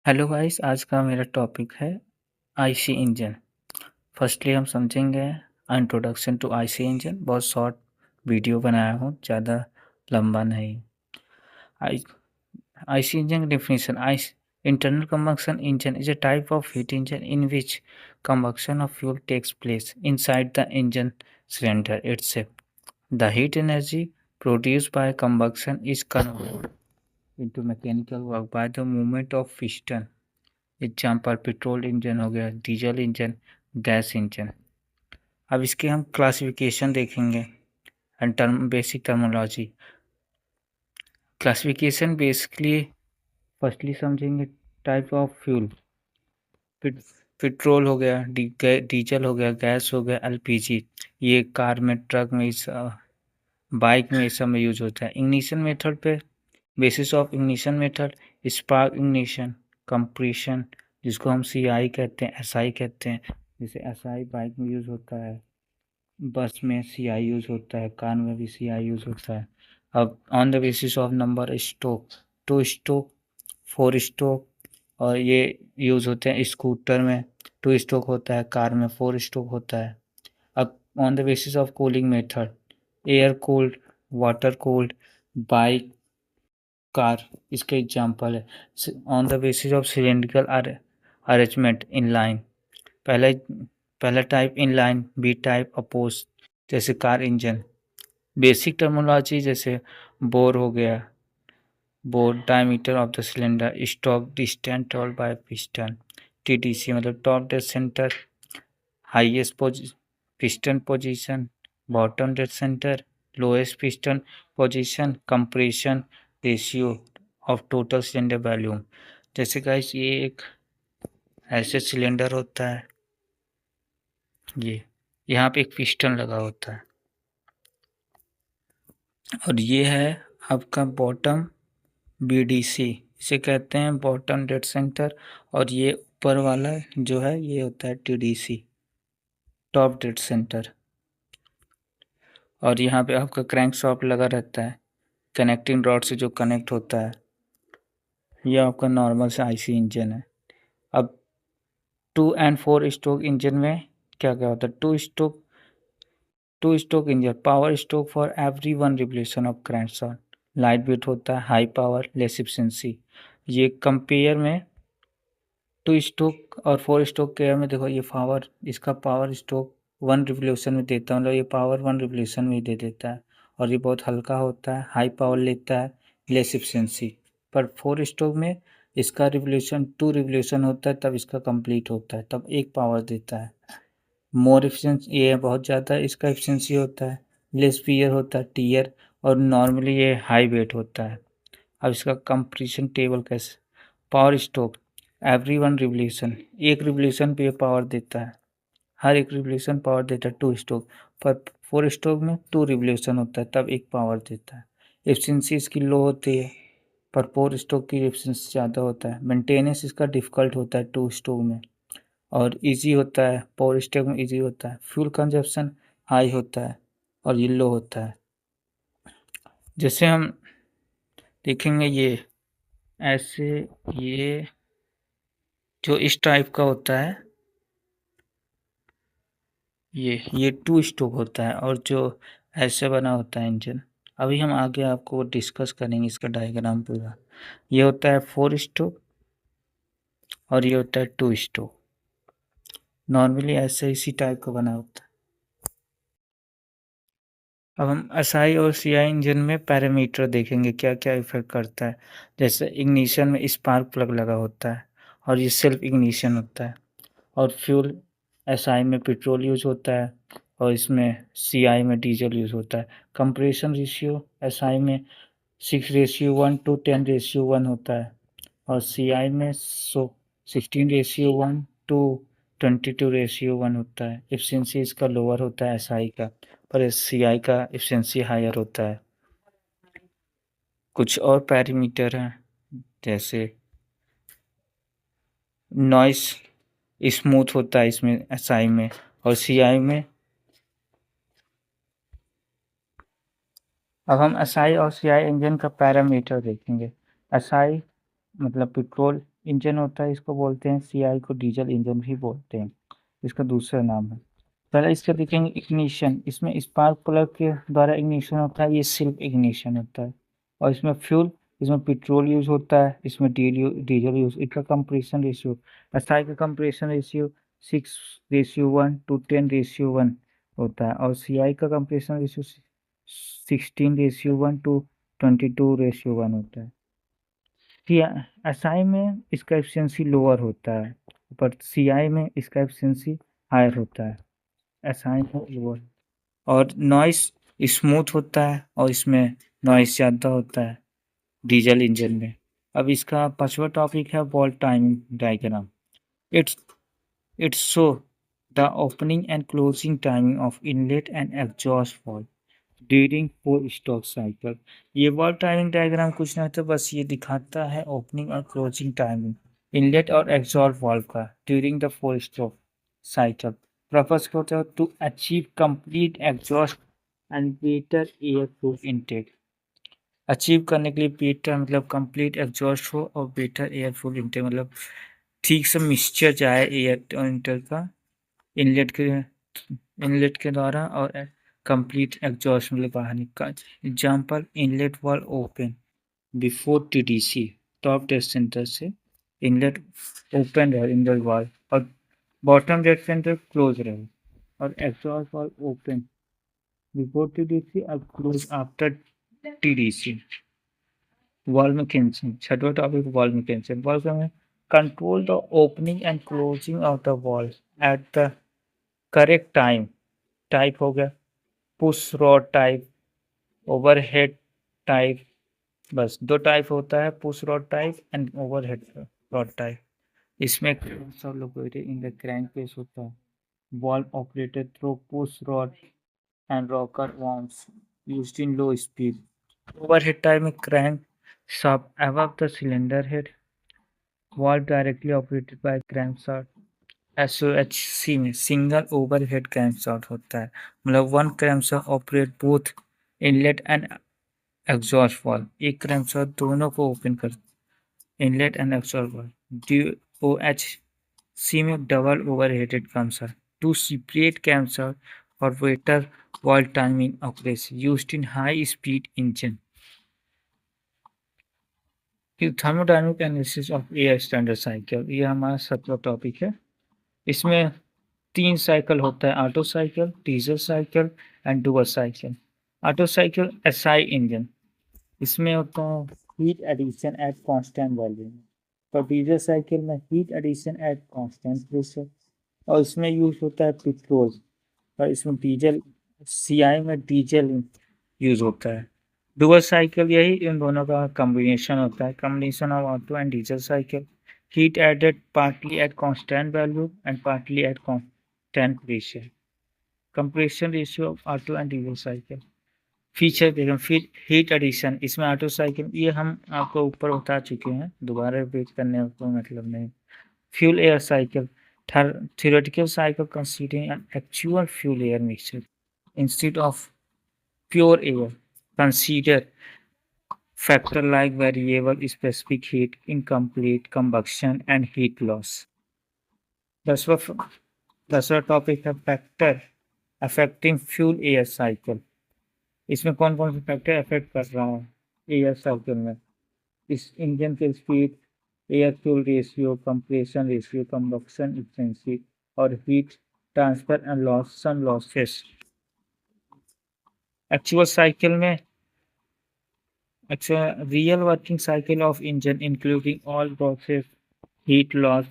Hello guys, आज का मेरा टॉपिक है आईसी इंजन। फर्स्टली हम समझेंगे इंट्रोडक्शन टू आईसी इंजन। बहुत शॉर्ट वीडियो बनाया हूँ, ज़्यादा लंबा नहीं। आई IC engine definition. Internal combustion engine is a type of heat engine in which combustion of fuel takes place inside the engine cylinder itself. The heat energy produced by combustion is converted into mechanical work by the movement of piston. Example petrol engine हो गया, diesel engine, gas engine. अब इसके हम classification देखेंगे and basic terminology. Classification basically firstly समझेंगे type of fuel. Petrol हो गया, diesel हो गया, गैस हो गया, एलपीजी। ये कार में, ट्रक में, बाइक में, इस सब में यूज होता है। इग्निशन मेथड पे basis of ignition method, spark ignition, compression जिसको हम सीआई कहते हैं, एसआई कहते हैं। जैसे एसआई बाइक में यूज़ होता है, बस में सीआई यूज़ होता है, कार में भी सीआई यूज़ होता है। अब on the basis of number stroke, 2 stroke, 4 stroke, और ये यूज़ होते हैं स्कूटर में। 2 स्ट्रोक होता है, कार में 4 स्ट्रोक होता है। अब on the basis of cooling method, air cooled, water cooled, bike, car इसके एग्जाम्पल है। On the basis of cylindrical arrangement in line, पहले पहला type in line, B type oppose, जैसे कार इंजन। बेसिक टर्मिनोलॉजी जैसे bore हो गया, bore diameter of the cylinder, stroke distance told by piston, TDC मतलब top dead centre, highest piston position, bottom dead centre, lowest piston position, compression ratio of total cylinder volume. जैसे guys ये एक ऐसे cylinder होता है, ये यहाँ पे एक पिस्टन लगा होता है, और ये है आपका बॉटम बीडीसी, इसे कहते हैं बॉटम डेड सेंटर। और ये ऊपर वाला जो है ये होता है टीडीसी, टॉप डेड सेंटर। और यहाँ पे आपका क्रैंक शॉफ्ट लगा रहता है, कनेक्टिंग रॉड से जो कनेक्ट होता है। ये आपका नॉर्मल से आईसी इंजन है। अब 2 एंड 4 स्ट्रोक इंजन में क्या क्या होता है? Two stroke engine, power stroke for every one revolution of crankshaft, light weight होता है, हाई पावर, लेस एफिशिएंसी। ये कंपेयर में 2 स्ट्रोक और 4 स्ट्रोक के में देखो, ये पावर, इसका पावर स्ट्रोक 1 रिवोल्यूशन में देता है, मतलब ये पावर 1 रिवोल्यूशन में ही दे देता है। और ये बहुत हल्का होता है, हाई पावर लेता है, लेस एफिशिएंसी। पर 4 स्ट्रोक में इसका रिवोल्यूशन 2 रिवोल्यूशन होता है, तब इसका कंप्लीट होता है, तब 1 पावर देता है। मोर एफिशिएंसी, ये बहुत ज़्यादा इसका एफिशिएंसी होता है। लेस पीयर होता है, टीयर, और नॉर्मली ये हाई वेट होता है। अब इसका कंप्रेशन टेबल कैसे? पावर स्ट्रोक एवरी 1 रिवोल्यूशन, एक रिवोल्यूशन पे ये पावर देता है, हर एक रिवोल्यूशन पावर देता है 2 स्ट्रोक। पर 4 स्ट्रोक में 2 रिवोल्यूशन होता है, तब 1 पावर देता है। एफिशिएंसी इसकी लो होती है, पर 4 स्ट्रोक की एफिशिएंसी ज़्यादा होता है। मेंटेनेंस इसका डिफ़िकल्ट होता है 2 स्ट्रोक में, और ईज़ी होता है, पावर स्ट्रोक में ईज़ी होता है। फ्यूल कंजप्शन हाई होता है और ये लो होता है। जैसे हम देखेंगे ये ऐसे, ये जो इस टाइप का होता है, ये 2 स्ट्रोक होता है, और जो ऐसे बना होता है इंजन, अभी हम आगे आपको डिस्कस करेंगे इसका डायग्राम पूरा। ये होता है 4 स्ट्रोक और ये होता है 2 स्ट्रोक। नॉर्मली ऐसे इसी टाइप का बना होता है। अब हम एसआई और सीआई इंजन में पैरामीटर देखेंगे, क्या क्या इफेक्ट करता है। जैसे इग्निशन में स्पार्क प्लग लगा होता है, और ये सेल्फ इग्निशन होता है। और फ्यूल एसआई में पेट्रोल यूज़ होता है, और इसमें सीआई में डीजल यूज़ होता है। कंप्रेशन रेशियो एसआई में 6:1 to 10:1 होता है, और सीआई में 16:1 to 22:1 होता है। एफिशिएंसी इसका लोअर होता है एसआई का, पर सीआई का एफिशिएंसी हायर होता है। कुछ और पैरामीटर हैं, जैसे नॉइस स्मूथ होता है इसमें एसआई में, और सीआई में। अब हम एसआई और सीआई इंजन का पैरामीटर देखेंगे। एसआई मतलब पेट्रोल इंजन होता है, इसको बोलते हैं सीआई को डीजल इंजन भी बोलते हैं, इसका दूसरा नाम है। पहले इसका देखेंगे इग्निशन, इसमें स्पार्क प्लग के द्वारा इग्निशन होता है, ये सेल्फ इग्निशन होता है। और इसमें फ्यूल, इसमें पेट्रोल यूज होता है, इसमें डीजल यूज। इसका कंप्रेशन रेशियो, एसआई का कंप्रेशन रेशियो 6:1 to 10:1 होता है, और सीआई का कंप्रेशन रेशियो 16:1 to 22:1 होता है। एसआई में इसका एफिशिएंसी लोअर होता है, पर सीआई में इसका एफिशिएंसी हायर होता है, एसआई में लोअर। और नॉइस स्मूथ होता है, और इसमें नॉइस ज़्यादा होता है डीजल इंजन में। अब इसका पांचवा टॉपिक है valve timing diagram. It's it's show the opening and closing timing of inlet and exhaust valve during four stroke cycle. ये वॉल्व टाइमिंग डायग्राम कुछ नहीं, तो बस ये दिखाता है ओपनिंग और क्लोजिंग टाइमिंग इनलेट और एग्जॉस्ट वाल्व का during the four stroke cycle. Purpose क्या होता है? To achieve complete exhaust and better air flow intake. Achieve करने के लिए बेटर मतलब कंप्लीट एग्जॉस्ट हो, और बेटर एयर फ्लो इनटेक मतलब ठीक से मिक्सचर जाए एयर इंटर का इनलेट के द्वारा, और कंप्लीट एग्जॉस्ट मतलब बाहर निकाल। Example, inlet valve open before TDC, top dead centre से इनलेट ओपन रहे इनलेट वॉल, और बॉटम डेड सेंटर क्लोज रहे, और exhaust valve open before TDC और close after TDC. Valve mechanism, छठवां टॉपिक वॉल मैकेनिज्म। वॉल में control the opening and closing of the valve at the correct time. Type हो गया push rod type, overhead type. बस दो type होता है, push rod type and overhead rod type. इसमें सब located in the crank case होता है। Valve operated through push rod and rocker arms used in low speed. Overhead type में crank shaft above the cylinder head, valve directly operated by crankshaft। SOHC में single overhead crankshaft होता है, मतलब one crankshaft operate both inlet and exhaust valve. एक crankshaft दोनों को open कर inlet and exhaust valve. DOHC में double overheaded crankshaft, two separate crankshaft for better valve timing accuracy used in high speed engine। Thermodynamic analysis of air standard cycle, ये हमारा 7वां topic है। इसमें 3 cycle होता है, auto cycle, diesel cycle and dual cycle. Auto cycle SI engine, इसमें होता है heat addition at constant volume. तो डीजल साइकिल में heat addition at constant pressure, और इसमें यूज होता है पेट्रोल, और इसमें डीजल सीआई में डीजल यूज होता है। डुअल साइकिल यही इन दोनों का कॉम्बिनेशन होता है, combination of auto and diesel cycle. Heat added partly at constant value and partly at constant pressure। compression ratio of auto and diesel cycle। Feature देखें, फिर हीट एडिशन, इसमें ऑटो साइकिल ये हम आपको ऊपर बता चुके हैं, दोबारा रिपीट करने का मतलब नहीं। Fuel air cycle, theoretical cycle considering an actual fuel air mixture instead of pure air। consider factor like variable specific heat, incomplete combustion and heat loss। दसवां टॉपिक है factor affecting fuel air cycle. इसमें कौन कौन से factor affect कर रहा है air cycle में? इस इंजन के speed, air fuel ratio, compression ratio, combustion efficiency, और heat transfer and loss, some losses. Actual cycle में real working cycle of engine including all process, heat loss,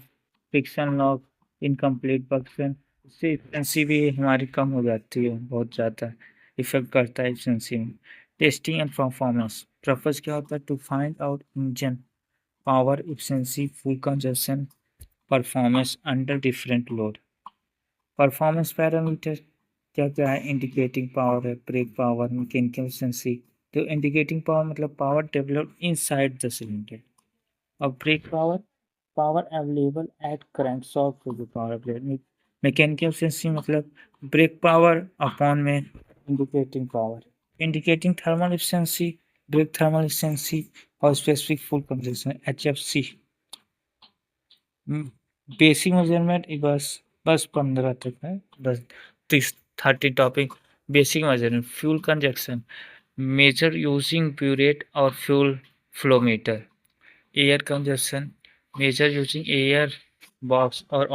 friction loss, incomplete वर्कशन। इससे efficiency भी हमारी कम हो जाती है, बहुत ज़्यादा इफेक्ट करता है एफिशिएंसी में। टेस्टिंग एंड परफॉर्मेंस, पर्पस क्या होता है? To find out engine power efficiency, fuel consumption, performance under different load. Performance parameter क्या क्या है? इंडिकेटिंग पावर है, ब्रेक पावर, मैकेनिकल एफिशिएंसी। तो इंडिकेटिंग पावर मतलब power developed inside the cylinder, और brake power, power available at crankshaft to the power plate. Mechanical efficiency मतलब brake power upon में indicating power. Indicating thermal efficiency, brake thermal efficiency, और specific fuel consumption HFC। Basic measurement बस 15 तक है, बस 30 topic. Basic measurement, fuel consumption, measure using burette और fuel flow meter. Air consumption, measure using air box और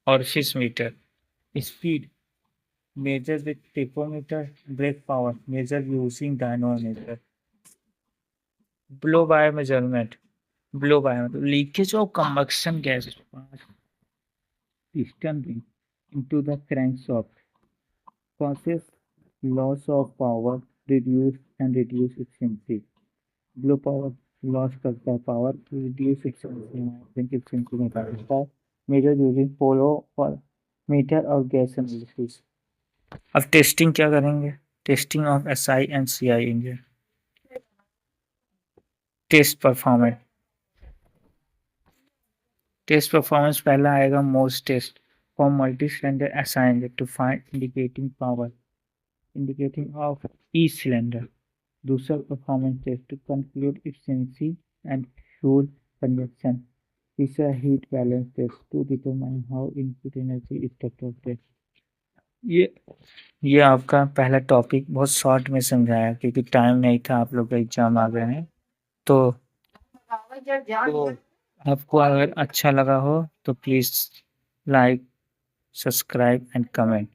orifice meter. Speed, measure with tachometer. Brake power, measure using dynamometer. Blow by measurement, leakage of combustion gas piston ring into the crankshaft causes loss of power, reduce efficiency. Blow power loss करता है power, reduce efficiency में करता है। Measure using polo और meter और gas analysis. अब testing क्या करेंगे? Testing of SI and CI engine. Test performance, पहला आएगा मोस्ट test for multi cylinder SI engine to find indicating of each cylinder. दूसरा performance test to conclude efficiency and fuel consumption. तीसरा heat balance test to determine how input energy is test. ये ये आपका पहला topic बहुत short में समझाया क्योंकि टाइम नहीं था, आप लोग का एग्जाम आ गए हैं। तो आपको अगर अच्छा लगा हो तो please like, subscribe and comment.